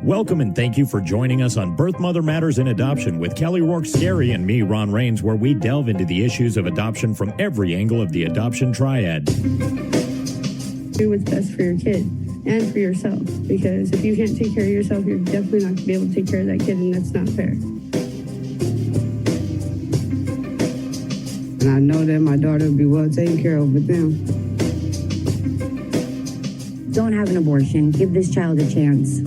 Welcome and thank you for joining us on Birth Mother Matters in Adoption with Kelly Rourke-Scary and me, Ron Rains, where we delve into the issues of adoption from every angle of the adoption triad. Do what's best for your kid and for yourself, because if you can't take care of yourself, you're definitely not going to be able to take care of that kid, and that's not fair. And I know that my daughter will be well taken care of with them. Don't have an abortion. Give this child a chance.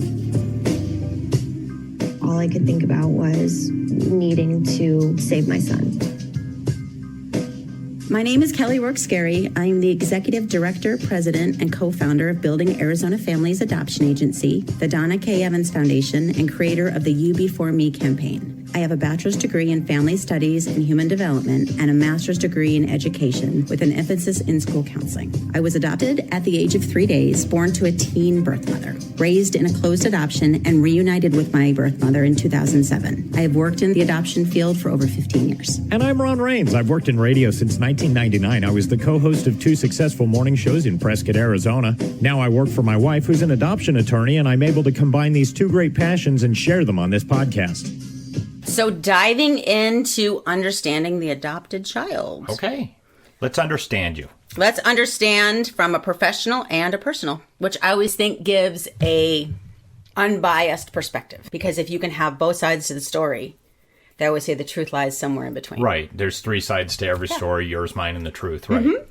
All I could think about was needing to save my son. My name is Kelly Rourke-Scary. I'm the Executive Director, President, and co-founder of Building Arizona Families Adoption Agency, the Donna K. Evans Foundation, and creator of the You Before Me campaign. I have a bachelor's degree in family studies and human development and a master's degree in education with an emphasis in school counseling. I was adopted at the age of 3 days, born to a teen birth mother, raised in a closed adoption, and reunited with my birth mother in 2007. I have worked in the adoption field for over 15 years. And I'm Ron Rains. I've worked in radio since 1999. I was the co-host of 2 successful morning shows in Prescott, Arizona. Now I work for my wife, who's an adoption attorney, and I'm able to combine these 2 great passions and share them on this podcast. So diving into understanding the adopted child. Okay. Let's understand you. Let's understand from a professional and a personal, which I always think gives a unbiased perspective. Because if you can have both sides to the story, they always say the truth lies somewhere in between. Right. There's 3 sides to every story, yours, mine, and the truth, right? Mm-hmm.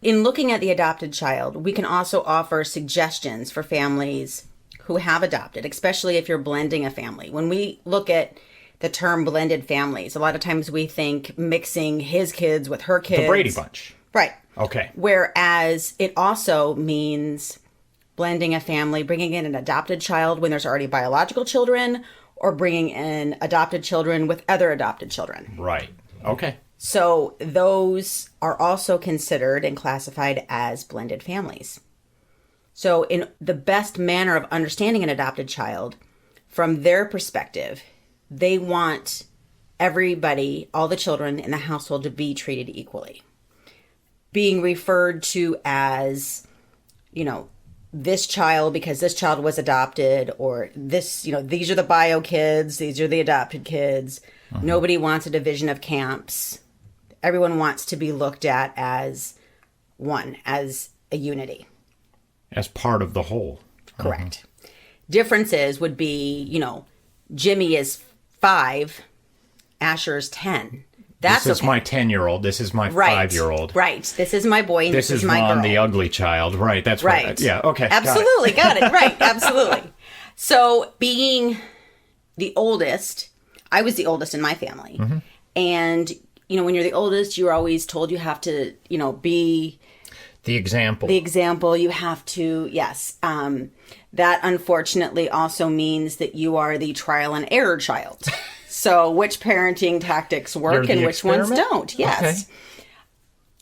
In looking at the adopted child, we can also offer suggestions for families who have adopted, especially if you're blending a family. When we look at the term blended families, a lot of times we think mixing his kids with her kids. The Brady Bunch. Right. Okay. Whereas it also means blending a family, bringing in an adopted child when there's already biological children, or bringing in adopted children with other adopted children. Right. Okay. So those are also considered and classified as blended families. So in the best manner of understanding an adopted child, from their perspective, they want everybody, all the children in the household, to be treated equally. Being referred to as, this child because this child was adopted, or this, these are the bio kids, these are the adopted kids. Uh-huh. Nobody wants a division of camps. Everyone wants to be looked at as one, as a unity. As part of the whole. Correct. Uh-huh. Differences would be, Jimmy is 5, Asher's 10. This is my 10-year-old. This is my 5-year-old. Right. This is my boy and this is my Ron, girl. the ugly child. Right. That's right. Yeah. Okay. Absolutely. Got it. Right. Absolutely. So being the oldest, I was the oldest in my family. Mm-hmm. And, when you're the oldest, you're always told you have to, be... The example. You have to, yes. That unfortunately also means that you are the trial and error child. So which parenting tactics work and which ones don't. Yes.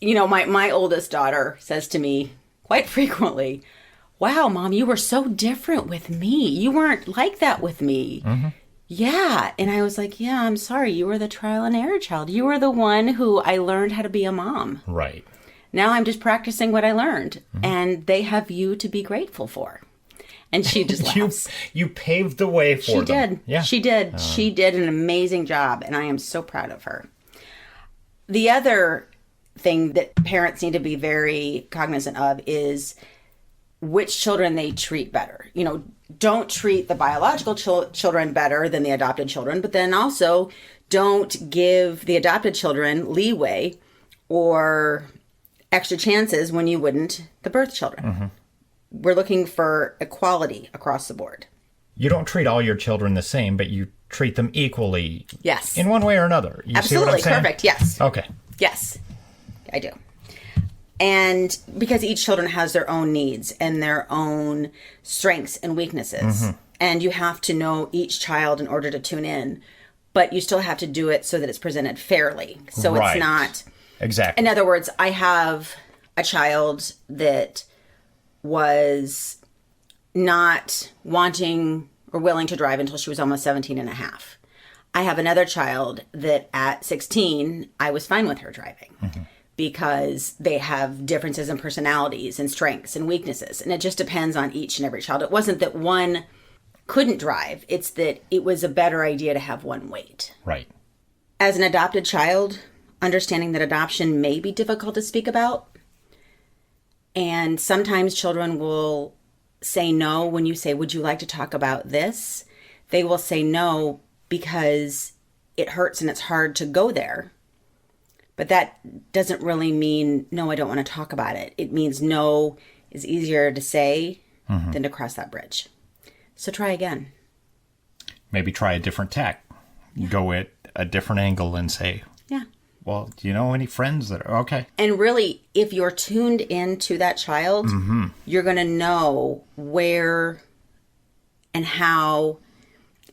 Okay. My oldest daughter says to me quite frequently, "Wow, Mom, you were so different with me. You weren't like that with me." Mm-hmm. Yeah. And I was like, yeah, I'm sorry. You were the trial and error child. You were the one who I learned how to be a mom. Right. Now I'm just practicing what I learned, and they have you to be grateful for. And she just laughs. You paved the way for them. She did. Yeah. She did. She did an amazing job, and I am so proud of her. The other thing that parents need to be very cognizant of is which children they treat better. Don't treat the biological children better than the adopted children, but then also don't give the adopted children leeway or extra chances when you wouldn't the birth children. Mm-hmm. We're looking for equality across the board. You don't treat all your children the same, but you treat them equally. Yes. In one way or another. You Absolutely. See what I'm saying? Perfect. Yes. Okay. Yes, I do. And because each children has their own needs and their own strengths and weaknesses. Mm-hmm. And you have to know each child in order to tune in. But you still have to do it so that it's presented fairly. So It's not... Exactly. In other words, I have a child that was not wanting or willing to drive until she was almost 17 and a half. I have another child that at 16, I was fine with her driving. Mm-hmm. Because they have differences in personalities and strengths and weaknesses. And it just depends on each and every child. It wasn't that one couldn't drive. It's that it was a better idea to have one wait. Right. As an adopted child, understanding that adoption may be difficult to speak about. And sometimes children will say no when you say, would you like to talk about this? They will say no because it hurts and it's hard to go there. But that doesn't really mean, no, I don't want to talk about it. It means no is easier to say than to cross that bridge. So try again. Maybe try a different tack. Go at a different angle and say, Yeah. well, do you know any friends that are okay? And really, if you're tuned into that child, you're going to know where and how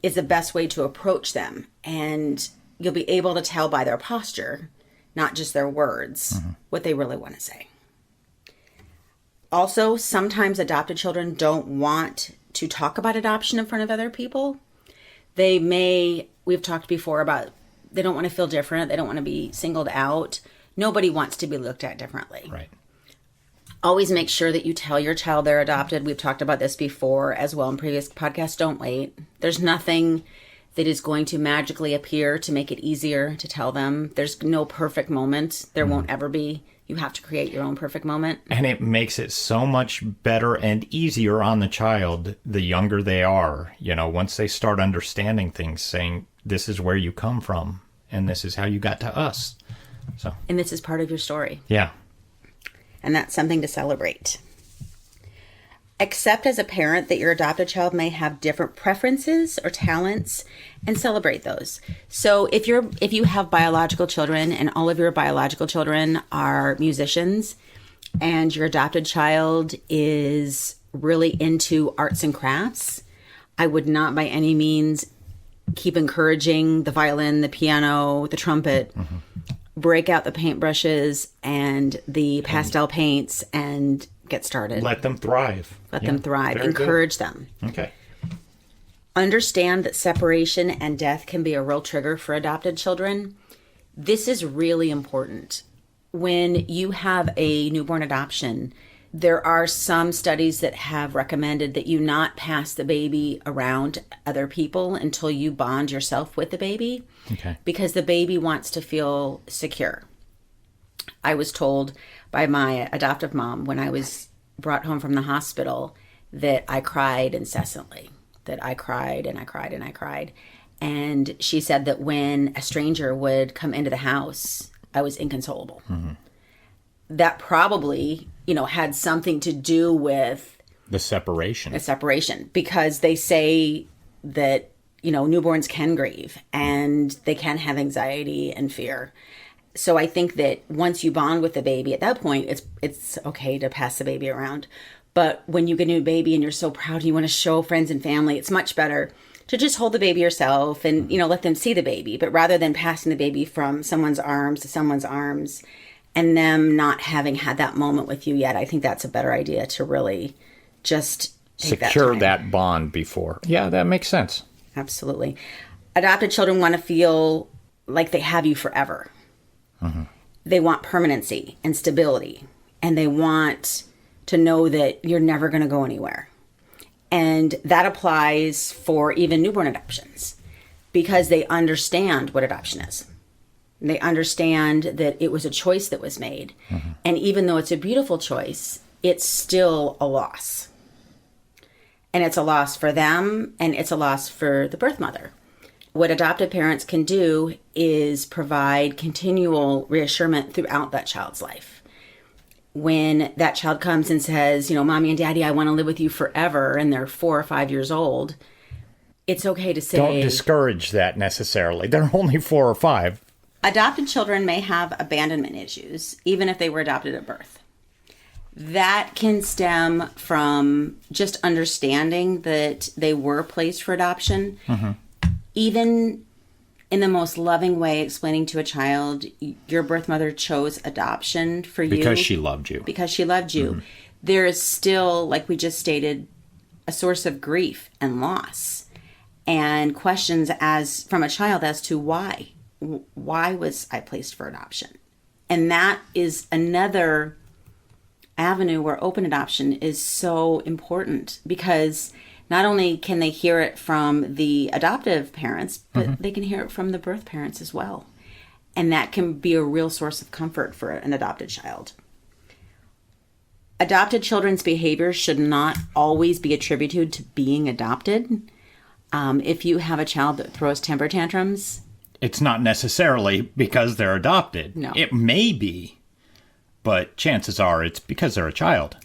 is the best way to approach them. And you'll be able to tell by their posture, not just their words, what they really want to say. Also, sometimes adopted children don't want to talk about adoption in front of other people. We've talked before about, they don't want to feel different. They don't want to be singled out. Nobody wants to be looked at differently. Right. Always make sure that you tell your child they're adopted. We've talked about this before as well in previous podcasts. Don't wait. There's nothing that is going to magically appear to make it easier to tell them. There's no perfect moment. There won't ever be. You have to create your own perfect moment. And it makes it so much better and easier on the child the younger they are. You know, once they start understanding things, saying, this is where you come from, and this is how you got to us. So, And this is part of your story. yeah. And that's something to celebrate. Accept as a parent that your adopted child may have different preferences or talents and celebrate those. So if you have biological children and all of your biological children are musicians and your adopted child is really into arts and crafts, I would not by any means keep encouraging the violin, the piano, the trumpet. Break out the paintbrushes and the pastel paints and get started. Let them thrive. Let them thrive. Very Encourage them. Okay. Understand that separation and death can be a real trigger for adopted children. This is really important. When you have a newborn adoption, there are some studies that have recommended that you not pass the baby around other people until you bond yourself with the baby. Okay. Because the baby wants to feel secure. I was told by my adoptive mom when I was brought home from the hospital that I cried incessantly, that I cried and I cried and I cried. And she said that when a stranger would come into the house, I was inconsolable. That probably, had something to do with The separation. because they say that, newborns can grieve and they can have anxiety and fear. So I think that once you bond with the baby at that point, it's okay to pass the baby around. But when you get a new baby and you're so proud and you want to show friends and family, it's much better to just hold the baby yourself and, let them see the baby. But rather than passing the baby from someone's arms to someone's arms and them not having had that moment with you yet, I think that's a better idea to really just take Secure that time. that bond before. Yeah, that makes sense. Absolutely. Adopted children want to feel like they have you forever. They want permanency and stability, and they want to know that you're never going to go anywhere. And that applies for even newborn adoptions because they understand what adoption is. They understand that it was a choice that was made. And even though it's a beautiful choice, it's still a loss. And it's a loss for them, and it's a loss for the birth mother. What adoptive parents can do is provide continual reassurance throughout that child's life. When that child comes and says, Mommy and Daddy, I want to live with you forever, and they're 4 or 5 years old, it's okay to say... Don't discourage that necessarily. They're only 4 or 5. Adopted children may have abandonment issues, even if they were adopted at birth. That can stem from just understanding that they were placed for adoption. Even in the most loving way, explaining to a child, your birth mother chose adoption for you. Because she loved you. Because she loved you. There is still, like we just stated, a source of grief and loss. And questions from a child as to why. Why was I placed for adoption? And that is another avenue where open adoption is so important because not only can they hear it from the adoptive parents, but they can hear it from the birth parents as well. And that can be a real source of comfort for an adopted child. Adopted children's behaviors should not always be attributed to being adopted. If you have a child that throws temper tantrums, it's not necessarily because they're adopted. No. It may be, but chances are it's because they're a child.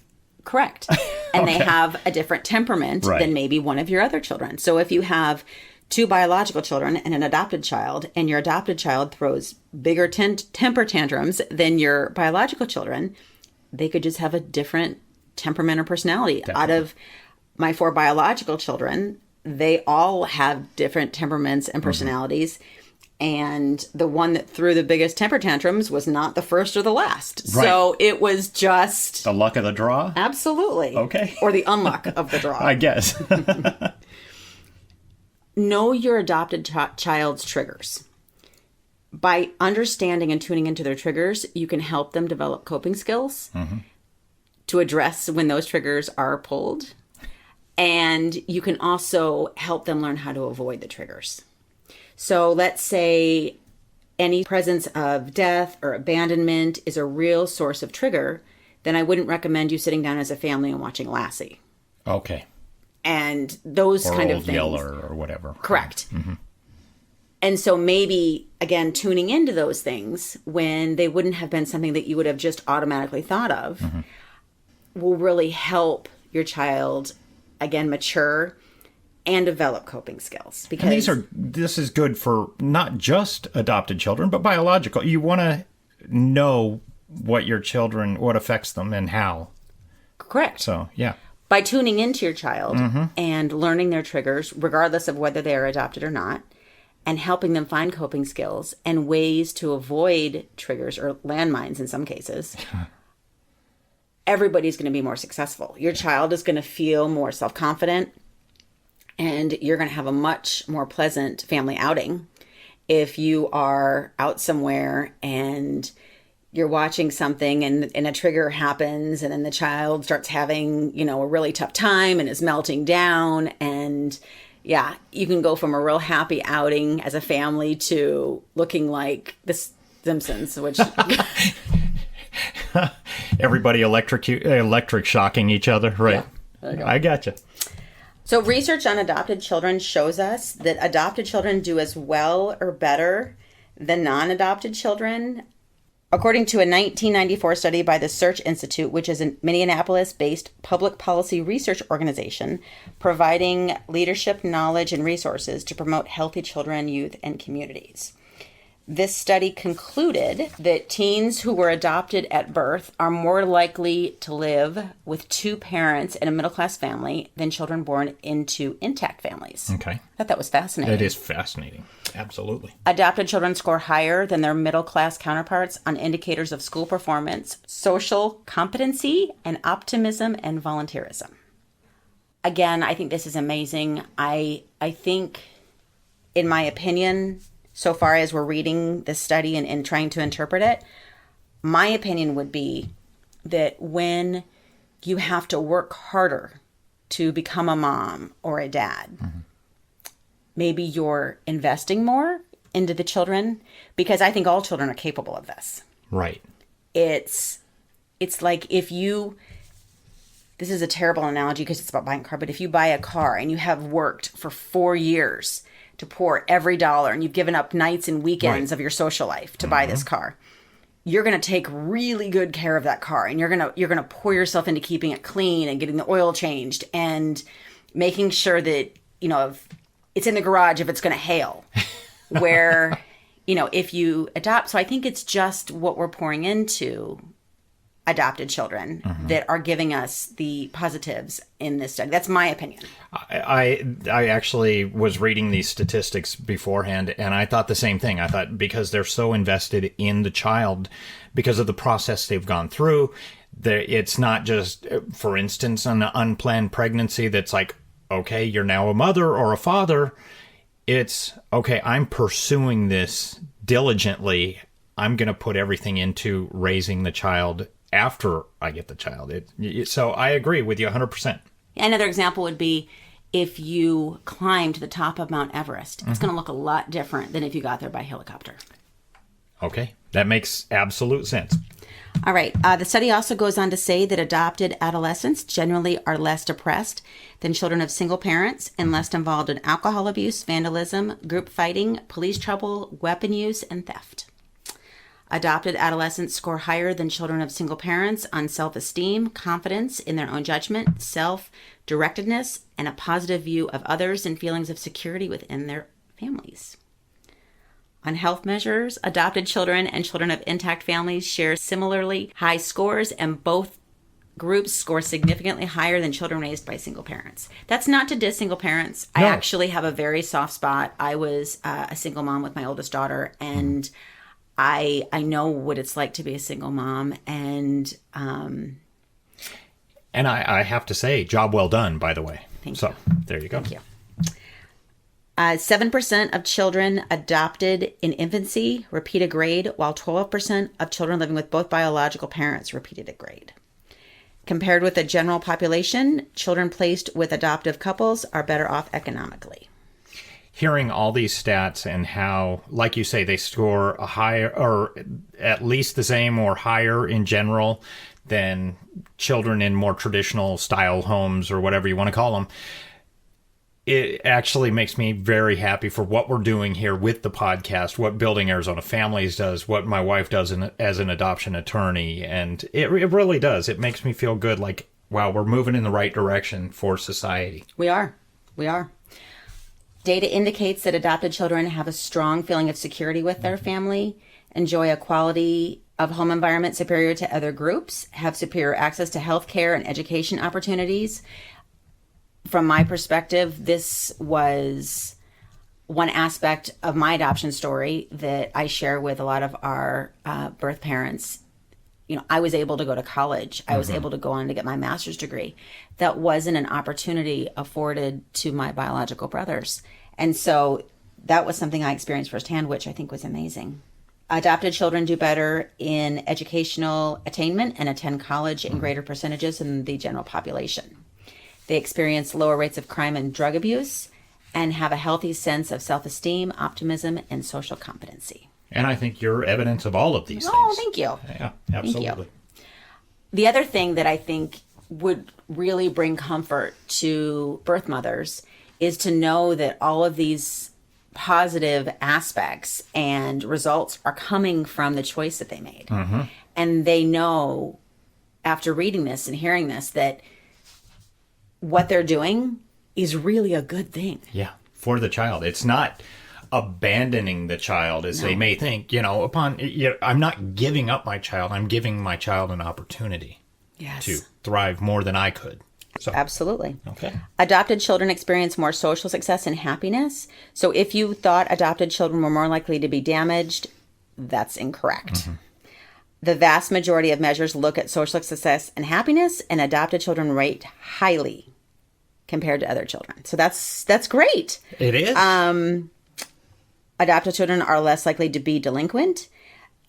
correct. And they have a different temperament than maybe one of your other children. So if you have two biological children and an adopted child, and your adopted child throws bigger temper tantrums than your biological children, they could just have a different temperament or personality. Definitely. Out of my 4 biological children, they all have different temperaments and personalities. And the one that threw the biggest temper tantrums was not the first or the last. Right. So it was just... The luck of the draw? Absolutely. Okay. Or the unluck of the draw. I guess. Know your adopted child's triggers. By understanding and tuning into their triggers, you can help them develop coping skills to address when those triggers are pulled. And you can also help them learn how to avoid the triggers. So let's say any presence of death or abandonment is a real source of trigger, then I wouldn't recommend you sitting down as a family and watching Lassie. Okay. And those Or kind Old of things. Yeller or whatever. Correct. And so maybe, again, tuning into those things when they wouldn't have been something that you would have just automatically thought of will really help your child, again, mature and develop coping skills. Because And this is good for not just adopted children, but biological. You want to know what your children, what affects them and how. Correct. So, yeah. By tuning into your child and learning their triggers, regardless of whether they are adopted or not, and helping them find coping skills and ways to avoid triggers or landmines in some cases, everybody's going to be more successful. Your child is going to feel more self-confident, and you're going to have a much more pleasant family outing if you are out somewhere and you're watching something and a trigger happens, and then the child starts having, a really tough time and is melting down. And yeah, you can go from a real happy outing as a family to looking like the Simpsons, which... Everybody electric shocking each other. Right. Yeah, I gotcha. So research on adopted children shows us that adopted children do as well or better than non-adopted children. According to a 1994 study by the Search Institute, which is a Minneapolis-based public policy research organization providing leadership, knowledge, and resources to promote healthy children, youth, and communities. This study concluded that teens who were adopted at birth are more likely to live with 2 parents in a middle-class family than children born into intact families. Okay. I thought that was fascinating. It is fascinating. Absolutely. Adopted children score higher than their middle-class counterparts on indicators of school performance, social competency, and optimism and volunteerism. Again, I think this is amazing. I think, in my opinion, so far as we're reading this study and trying to interpret it, my opinion would be that when you have to work harder to become a mom or a dad, maybe you're investing more into the children, because I think all children are capable of this. Right. It's like if you, this is a terrible analogy because it's about buying a car, but if you buy a car and you have worked for 4 years to pour every dollar, and you've given up nights and weekends of your social life to buy this car, you're going to take really good care of that car, and you're going to pour yourself into keeping it clean and getting the oil changed and making sure that, if it's in the garage if it's going to hail. Where, if you adopt, so I think it's just what we're pouring into adopted children that are giving us the positives in this study. That's my opinion. I actually was reading these statistics beforehand, and I thought the same thing. I thought because they're so invested in the child, because of the process they've gone through, it's not just, for instance, an unplanned pregnancy that's like, okay, you're now a mother or a father. It's, okay, I'm pursuing this diligently. I'm going to put everything into raising the child after I get the child. So I agree with you 100%. Another example would be if you climb to the top of Mount Everest. It's going to look a lot different than if you got there by helicopter. Okay, that makes absolute sense. All right. The study also goes on to say that adopted adolescents generally are less depressed than children of single parents and less involved in alcohol abuse, vandalism, group fighting, police trouble, weapon use, and theft. Adopted adolescents score higher than children of single parents on self-esteem, confidence in their own judgment, self-directedness, and a positive view of others and feelings of security within their families. On health measures, adopted children and children of intact families share similarly high scores, and both groups score significantly higher than children raised by single parents. That's not to diss single parents. No. I actually have a very soft spot. I was a single mom with my oldest daughter, and I know what it's like to be a single mom, and I have to say, job well done, by the way. Thank you. So there you go. Thank you. 7% of children adopted in infancy repeat a grade, while 12% of children living with both biological parents repeated a grade. Compared with the general population, children placed with adoptive couples are better off economically. Hearing all these stats and how, like you say, they score a higher, or at least the same or higher in general than children in more traditional style homes or whatever you want to call them, it actually makes me very happy for what we're doing here with the podcast, what Building Arizona Families does, what my wife does as an adoption attorney. And it really does. It makes me feel good, like, wow, we're moving in the right direction for society. We are. Data indicates that adopted children have a strong feeling of security with their family, enjoy a quality of home environment superior to other groups, have superior access to health care and education opportunities. From my perspective, this was one aspect of my adoption story that I share with a lot of our birth parents. You know, I was able to go to college. I was able to go on to get my master's degree. That wasn't an opportunity afforded to my biological brothers. And so that was something I experienced firsthand, which I think was amazing. Adopted children do better in educational attainment and attend college in greater percentages than the general population. They experience lower rates of crime and drug abuse and have a healthy sense of self-esteem, optimism, and social competency. And I think you're evidence of all of these things. Oh, thank you. Yeah, absolutely. Thank you. The other thing that I think would really bring comfort to birth mothers is to know that all of these positive aspects and results are coming from the choice that they made. And they know, after reading this and hearing this, that what they're doing is really a good thing. Yeah, for the child. It's not abandoning the child as they may think, I'm not giving up my child. I'm giving my child an opportunity to thrive more than I could. So. Absolutely. Okay. Adopted children experience more social success and happiness. So if you thought adopted children were more likely to be damaged, that's incorrect. The vast majority of measures look at social success and happiness, and adopted children rate highly compared to other children. So that's great. It is. Adopted children are less likely to be delinquent,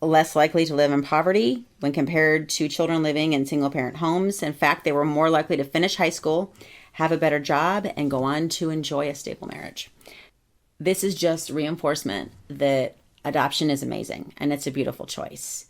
less likely to live in poverty when compared to children living in single-parent homes. In fact, they were more likely to finish high school, have a better job, and go on to enjoy a stable marriage. This is just reinforcement that adoption is amazing, and it's a beautiful choice.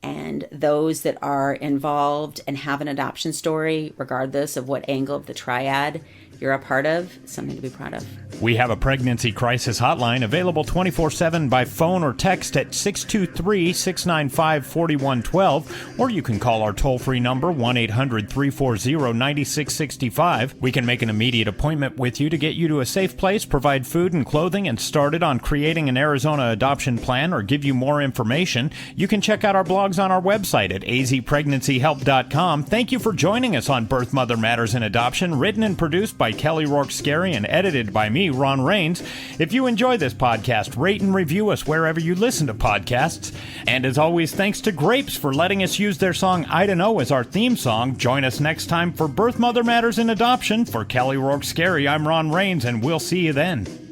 And those that are involved and have an adoption story, regardless of what angle of the triad you're a part of, something to be proud of. We have a pregnancy crisis hotline available 24/7 by phone or text at 623-695-4112, or you can call our toll-free number 1-800-340-9665. We can make an immediate appointment with you to get you to a safe place, provide food and clothing, and started on creating an Arizona adoption plan, or give you more information. You can check out our blogs on our website at azpregnancyhelp.com. Thank you for joining us on Birth Mother Matters in Adoption, written and produced by Kelly Rourke Scary and edited by me, Ron Rains. If you enjoy this podcast, rate and review us wherever you listen to podcasts. And as always, thanks to Grapes for letting us use their song I Don't Know as our theme song. Join us next time for Birth Mother Matters in Adoption. For Kelly Rourke Scary, I'm Ron Rains, and we'll see you then.